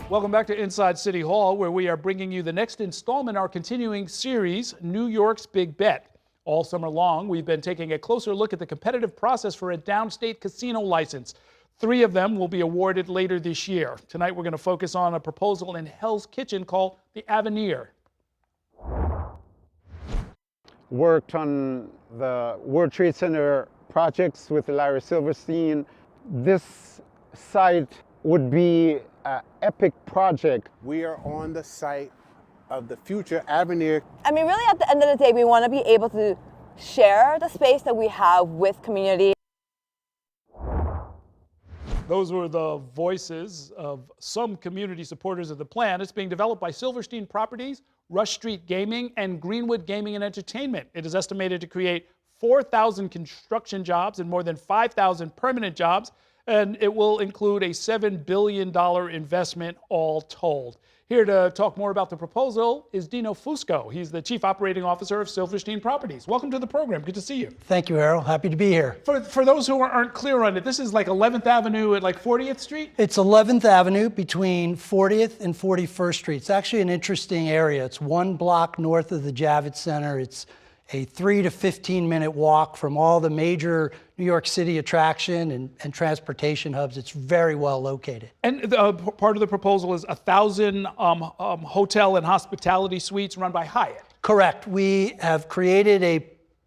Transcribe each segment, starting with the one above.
Welcome back to Inside City Hall, where we are bringing you the next installment in our continuing series, New York's Big Bet. All summer long, we've been taking a closer look at the competitive process for a downstate casino license. 3 of them will be awarded later this year. Tonight, we're going to focus on a proposal in Hell's Kitchen called the Avenir. Worked on the World Trade Center projects with Larry Silverstein. This site would be an epic project. We are on the site of the future Avenir. I mean, really at the end of the day, we want to be able to share the space that we have with community. Those were the voices of some community supporters of the plan. It's being developed by Silverstein Properties, Rush Street Gaming, and Greenwood Gaming and Entertainment. It is estimated to create 4,000 construction jobs and more than 5,000 permanent jobs, and it will include a $7 billion investment all told. Here to talk more about the proposal is Dino Fusco. He's the Chief Operating Officer of Silverstein Properties. Welcome to the program. Good to see you. Thank you, Errol. Happy to be here. For those who aren't clear on it, this is like 11th Avenue at like 40th Street? It's 11th Avenue between 40th and 41st Street. It's actually an interesting area. It's 1 block north of the Javits Center. It's a 3 to 15-minute walk from all the major New York City attraction and transportation hubs. It's very well located. And part of the proposal is 1,000 hotel and hospitality suites run by Hyatt. Correct. We have created a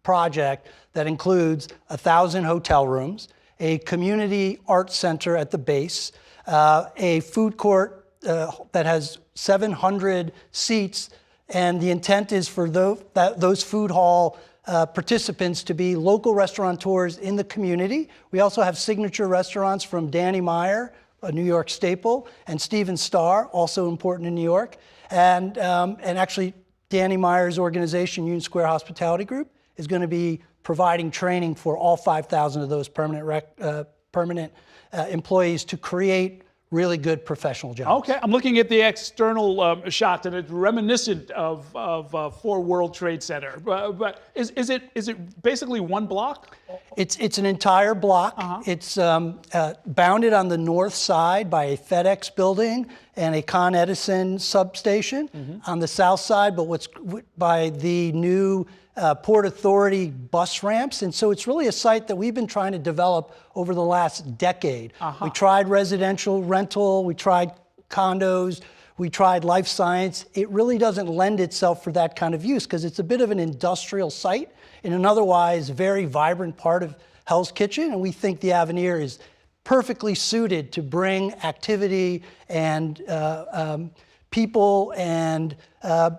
project that includes 1,000 hotel rooms, a community art center at the base, a food court that has 700 seats. And the intent is for those food hall participants to be local restaurateurs in the community. We also have signature restaurants from Danny Meyer, a New York staple, and Steven Starr, also important in New York. And actually, Danny Meyer's organization, Union Square Hospitality Group, is going to be providing training for all 5,000 of those permanent employees to create really good professional jobs. Okay, I'm looking at the external shot, and it's reminiscent of 4 World Trade Center. But is it basically 1 block? It's an entire block. It's bounded on the north side by a FedEx building and a Con Edison substation. On the south side, but by the new Port Authority bus ramps. And so it's really a site that we've been trying to develop over the last decade. We tried residential rental, we tried condos, we tried life science. It really doesn't lend itself for that kind of use because it's a bit of an industrial site in an otherwise very vibrant part of Hell's Kitchen. And we think the Avenir is perfectly suited to bring activity and people and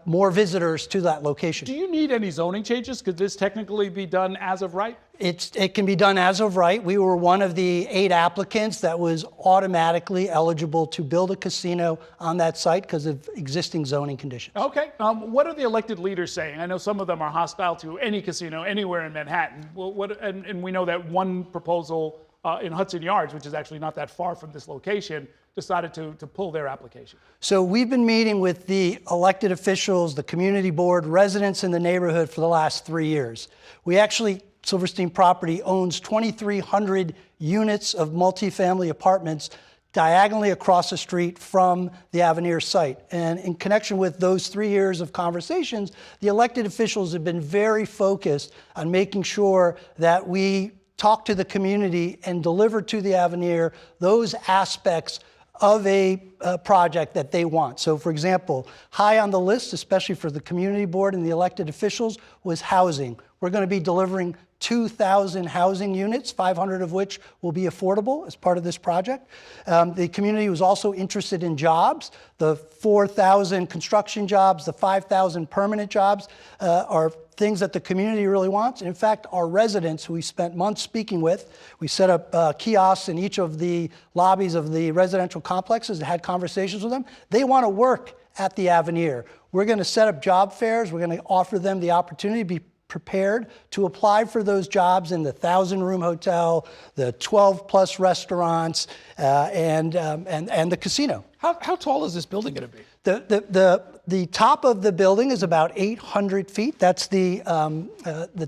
more visitors to that location. Do you need any zoning changes? Could this technically be done as of right? It can be done as of right. We were one of the 8 applicants that was automatically eligible to build a casino on that site because of existing zoning conditions. Okay. What are the elected leaders saying? I know some of them are hostile to any casino anywhere in Manhattan. Well, and we know that one proposal in Hudson Yards, which is actually not that far from this location, decided to pull their application. So we've been meeting with the elected officials, the community board, residents in the neighborhood for the last 3 years. We actually, Silverstein Property owns 2,300 units of multifamily apartments diagonally across the street from the Avenir site. And in connection with those 3 years of conversations, the elected officials have been very focused on making sure that we talk to the community and deliver to the Avenir those aspects of a project that they want. So for example, high on the list, especially for the community board and the elected officials, was housing. We're going to be delivering 2,000 housing units, 500 of which will be affordable as part of this project. The community was also interested in jobs. The 4,000 construction jobs, the 5,000 permanent jobs are things that the community really wants. And in fact, our residents, who we spent months speaking with, we set up kiosks in each of the lobbies of the residential complexes and had conversations with them. They want to work at the Avenir. We're going to set up job fairs. We're going to offer them the opportunity to be prepared to apply for those jobs in the 1,000-room hotel, the 12-plus restaurants, and the casino. How tall is this building going to be? The top of the building is about 800 feet. That's the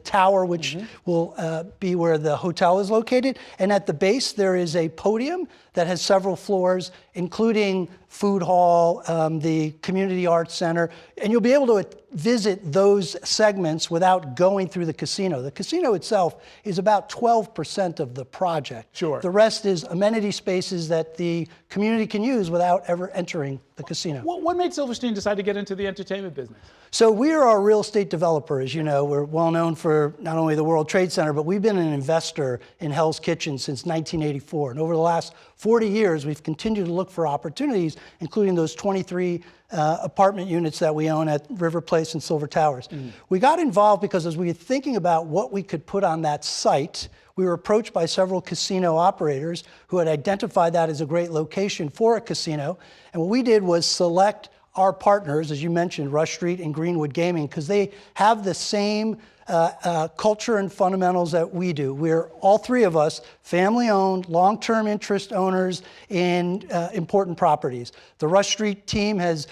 tower, which will be where the hotel is located. And at the base, there is a podium that has several floors, including food hall, the community arts center. And you'll be able to visit those segments without going through the casino. The casino itself is about 12% of the project. Sure. The rest is amenity spaces that the community can use without ever entering the casino. What made Silverstein decide to get into the entertainment business? So we are a real estate developer, as you know. We're well known for not only the World Trade Center, but we've been an investor in Hell's Kitchen since 1984. And over the last 40 years, we've continued to look for opportunities, including those 23 apartment units that we own at River Place and Silver Towers. We got involved because as we were thinking about what we could put on that site, we were approached by several casino operators who had identified that as a great location for a casino. And what we did was select our partners, as you mentioned, Rush Street and Greenwood Gaming, because they have the same culture and fundamentals that we do. We're all three of us family-owned, long-term interest owners in important properties. The Rush Street team has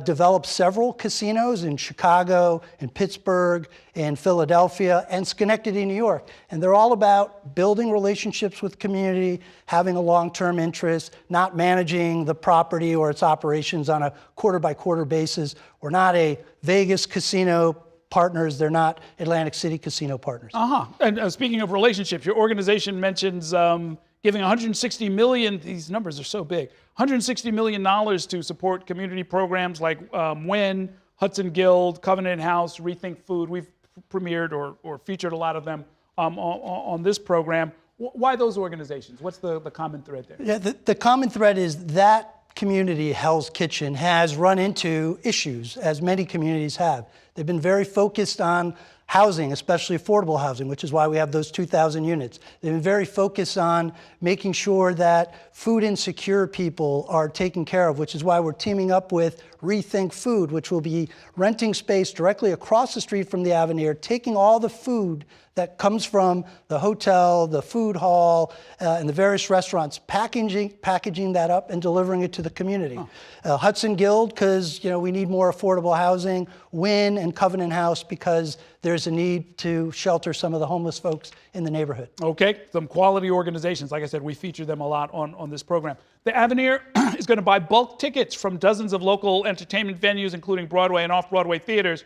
developed several casinos in Chicago, in Pittsburgh, in Philadelphia, and Schenectady, New York. And they're all about building relationships with community, having a long-term interest, not managing the property or its operations on a quarter-by-quarter basis. We're not a Vegas casino partners. They're not Atlantic City casino partners. And speaking of relationships, your organization mentions giving $160 million, these numbers are so big, $160 million to support community programs like WIN, Hudson Guild, Covenant House, Rethink Food. We've premiered or featured a lot of them on this program. Why those organizations? What's the common thread there? Yeah, the common thread is that community, Hell's Kitchen, has run into issues, as many communities have. They've been very focused on housing, especially affordable housing, which is why we have those 2,000 units. They've been very focused on making sure that food insecure people are taken care of, which is why we're teaming up with Rethink Food, which will be renting space directly across the street from the Avenir, taking all the food that comes from the hotel, the food hall, and the various restaurants, packaging that up and delivering it to the community. Hudson Guild, because we need more affordable housing. WIN and Covenant House, because there's a need to shelter some of the homeless folks in the neighborhood. Okay, some quality organizations. Like I said, we feature them a lot on this program. The Avenir is going to buy bulk tickets from dozens of local entertainment venues, including Broadway and off-Broadway theaters.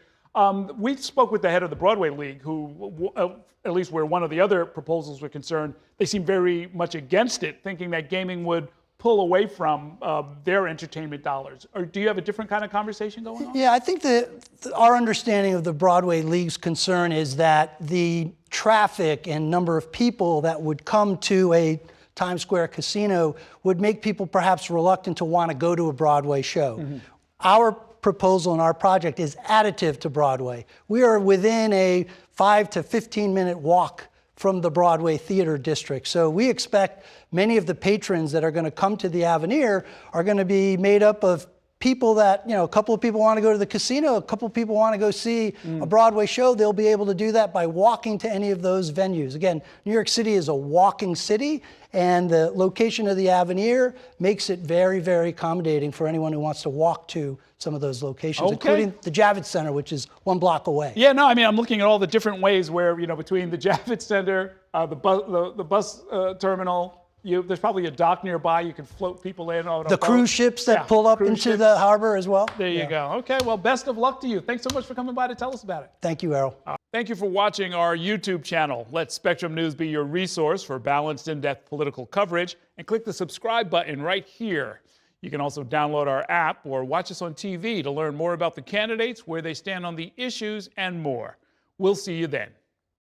We spoke with the head of the Broadway League, who, at least where one of the other proposals were concerned, they seem very much against it, thinking that gaming would pull away from their entertainment dollars. Or do you have a different kind of conversation going on? Yeah, I think that our understanding of the Broadway League's concern is that the traffic and number of people that would come to a Times Square casino would make people perhaps reluctant to want to go to a Broadway show. Our proposal and our project is additive to Broadway. We are within a 5 to 15 minute walk from the Broadway Theater District. So we expect many of the patrons that are going to come to the Avenir are going to be made up of people that, a couple of people want to go to the casino, a couple of people want to go see a Broadway show. They'll be able to do that by walking to any of those venues. Again, New York City is a walking city, and the location of the Avenir makes it very, very accommodating for anyone who wants to walk to some of those locations, including the Javits Center, which is 1 block away. Yeah, no, I mean, I'm looking at all the different ways where, between the Javits Center, the bus terminal, there's probably a dock nearby. You can float people in. The cruise ships that pull up into the harbor as well. There you go. Okay, well, best of luck to you. Thanks so much for coming by to tell us about it. Thank you, Errol. Thank you for watching our YouTube channel. Let Spectrum News be your resource for balanced, in-depth political coverage, and click the subscribe button right here. You can also download our app or watch us on TV to learn more about the candidates, where they stand on the issues, and more. We'll see you then.